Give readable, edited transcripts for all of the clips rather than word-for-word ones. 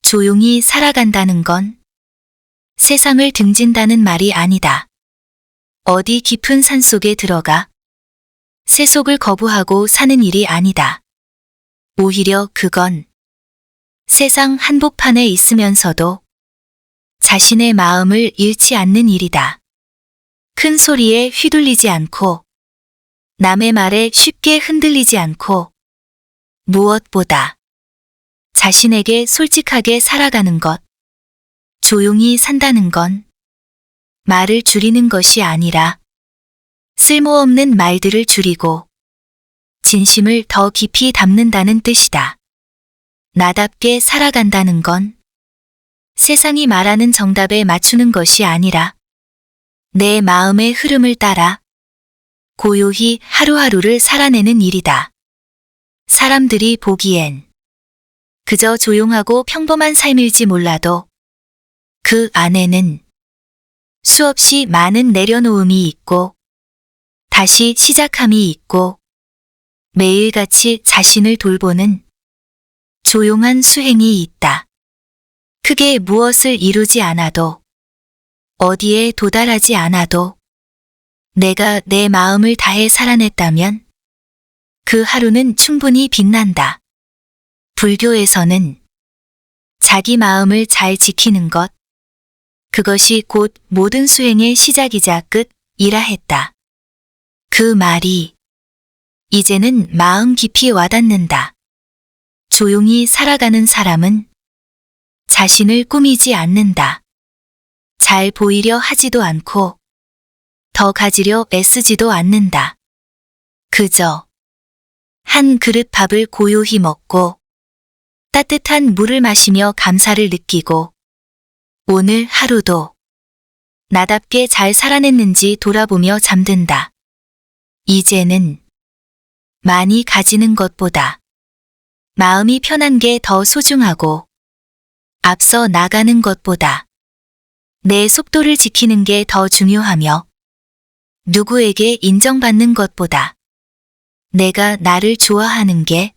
조용히 살아간다는 건 세상을 등진다는 말이 아니다. 어디 깊은 산속에 들어가 세속을 거부하고 사는 일이 아니다. 오히려 그건 세상 한복판에 있으면서도 자신의 마음을 잃지 않는 일이다. 큰 소리에 휘둘리지 않고 남의 말에 쉽게 흔들리지 않고 무엇보다 자신에게 솔직하게 살아가는 것, 조용히 산다는 건 말을 줄이는 것이 아니라 쓸모없는 말들을 줄이고 진심을 더 깊이 담는다는 뜻이다. 나답게 살아간다는 건 세상이 말하는 정답에 맞추는 것이 아니라 내 마음의 흐름을 따라 고요히 하루하루를 살아내는 일이다. 사람들이 보기엔 그저 조용하고 평범한 삶일지 몰라도 그 안에는 수없이 많은 내려놓음이 있고 다시 시작함이 있고 매일같이 자신을 돌보는 조용한 수행이 있다. 크게 무엇을 이루지 않아도 어디에 도달하지 않아도 내가 내 마음을 다해 살아냈다면 그 하루는 충분히 빛난다. 불교에서는 자기 마음을 잘 지키는 것, 그것이 곧 모든 수행의 시작이자 끝이라 했다. 그 말이 이제는 마음 깊이 와닿는다. 조용히 살아가는 사람은 자신을 꾸미지 않는다. 잘 보이려 하지도 않고 더 가지려 애쓰지도 않는다. 그저 한 그릇 밥을 고요히 먹고 따뜻한 물을 마시며 감사를 느끼고 오늘 하루도 나답게 잘 살아냈는지 돌아보며 잠든다. 이제는 많이 가지는 것보다 마음이 편한 게 더 소중하고 앞서 나가는 것보다 내 속도를 지키는 게 더 중요하며 누구에게 인정받는 것보다 내가 나를 좋아하는 게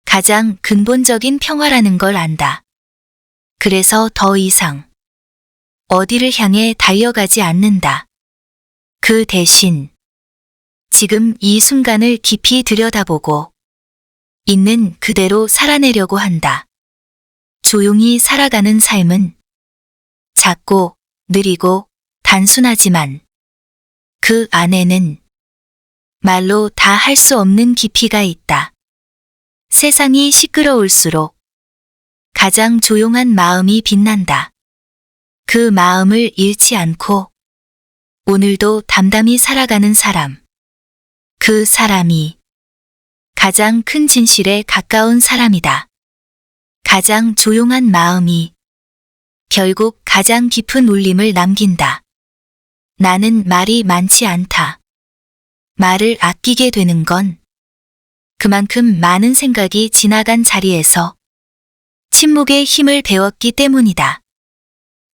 가장 근본적인 평화라는 걸 안다. 그래서 더 이상 어디를 향해 달려가지 않는다. 그 대신 지금 이 순간을 깊이 들여다보고 있는 그대로 살아내려고 한다. 조용히 살아가는 삶은 작고 느리고 단순하지만 그 안에는 말로 다 할 수 없는 깊이가 있다. 세상이 시끄러울수록 가장 조용한 마음이 빛난다. 그 마음을 잃지 않고 오늘도 담담히 살아가는 사람. 그 사람이 가장 큰 진실에 가까운 사람이다. 가장 조용한 마음이 결국 가장 깊은 울림을 남긴다. 나는 말이 많지 않다. 말을 아끼게 되는 건 그만큼 많은 생각이 지나간 자리에서 침묵의 힘을 배웠기 때문이다.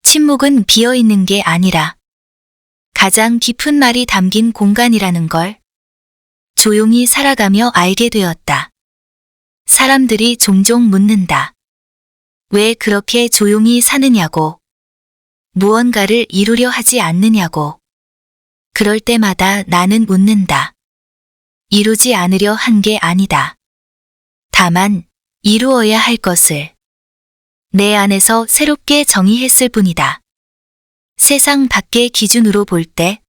침묵은 비어있는 게 아니라 가장 깊은 말이 담긴 공간이라는 걸 조용히 살아가며 알게 되었다. 사람들이 종종 묻는다. 왜 그렇게 조용히 사느냐고, 무언가를 이루려 하지 않느냐고. 그럴 때마다 나는 웃는다. 이루지 않으려 한 게 아니다. 다만 이루어야 할 것을 내 안에서 새롭게 정의했을 뿐이다. 세상 밖의 기준으로 볼 때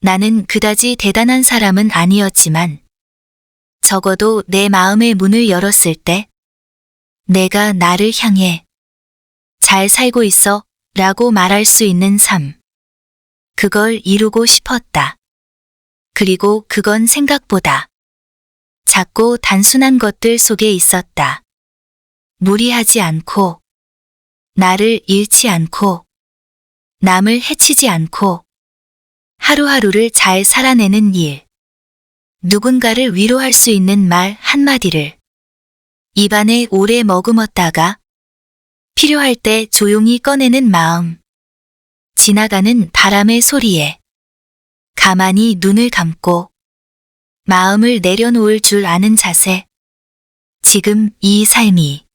나는 그다지 대단한 사람은 아니었지만 적어도 내 마음의 문을 열었을 때 내가 나를 향해 잘 살고 있어 라고 말할 수 있는 삶. 그걸 이루고 싶었다. 그리고 그건 생각보다 작고 단순한 것들 속에 있었다. 무리하지 않고, 나를 잃지 않고, 남을 해치지 않고, 하루하루를 잘 살아내는 일. 누군가를 위로할 수 있는 말 한마디를 입안에 오래 머금었다가 필요할 때 조용히 꺼내는 마음. 지나가는 바람의 소리에 가만히 눈을 감고 마음을 내려놓을 줄 아는 자세. 지금 이 삶이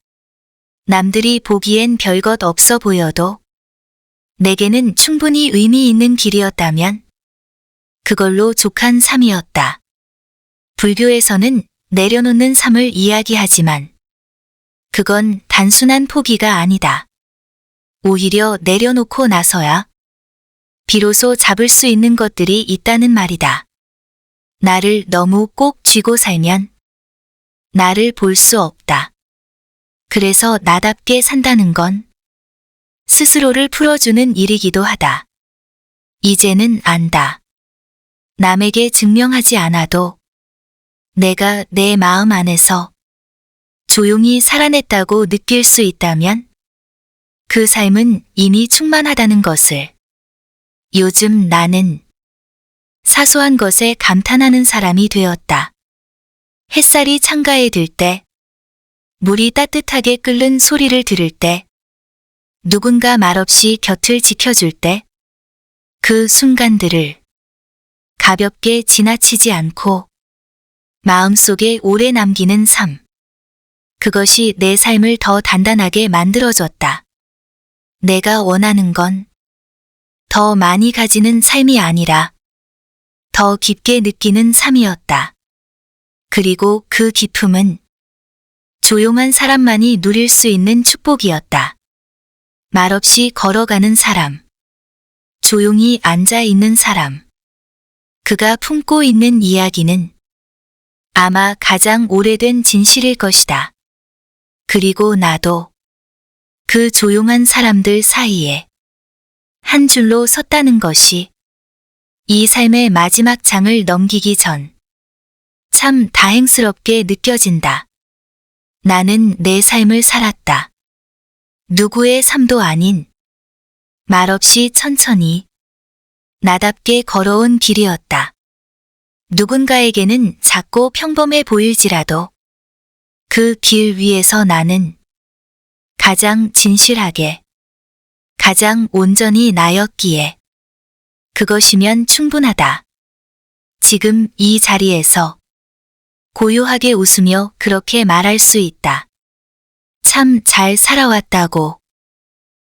남들이 보기엔 별것 없어 보여도 내게는 충분히 의미 있는 길이었다면 그걸로 족한 삶이었다. 불교에서는 내려놓는 삶을 이야기하지만 그건 단순한 포기가 아니다. 오히려 내려놓고 나서야 비로소 잡을 수 있는 것들이 있다는 말이다. 나를 너무 꼭 쥐고 살면 나를 볼 수 없다. 그래서 나답게 산다는 건 스스로를 풀어주는 일이기도 하다. 이제는 안다. 남에게 증명하지 않아도 내가 내 마음 안에서 조용히 살아냈다고 느낄 수 있다면 그 삶은 이미 충만하다는 것을. 요즘 나는 사소한 것에 감탄하는 사람이 되었다. 햇살이 창가에 들 때, 물이 따뜻하게 끓는 소리를 들을 때, 누군가 말없이 곁을 지켜줄 때, 그 순간들을 가볍게 지나치지 않고 마음속에 오래 남기는 삶. 그것이 내 삶을 더 단단하게 만들어줬다. 내가 원하는 건 더 많이 가지는 삶이 아니라 더 깊게 느끼는 삶이었다. 그리고 그 기쁨은 조용한 사람만이 누릴 수 있는 축복이었다. 말없이 걸어가는 사람, 조용히 앉아 있는 사람, 그가 품고 있는 이야기는 아마 가장 오래된 진실일 것이다. 그리고 나도 그 조용한 사람들 사이에 한 줄로 섰다는 것이 이 삶의 마지막 장을 넘기기 전 참 다행스럽게 느껴진다. 나는 내 삶을 살았다. 누구의 삶도 아닌 말없이 천천히 나답게 걸어온 길이었다. 누군가에게는 작고 평범해 보일지라도 그 길 위에서 나는 가장 진실하게, 가장 온전히 나였기에 그것이면 충분하다. 지금 이 자리에서 고요하게 웃으며 그렇게 말할 수 있다. 참 잘 살아왔다고.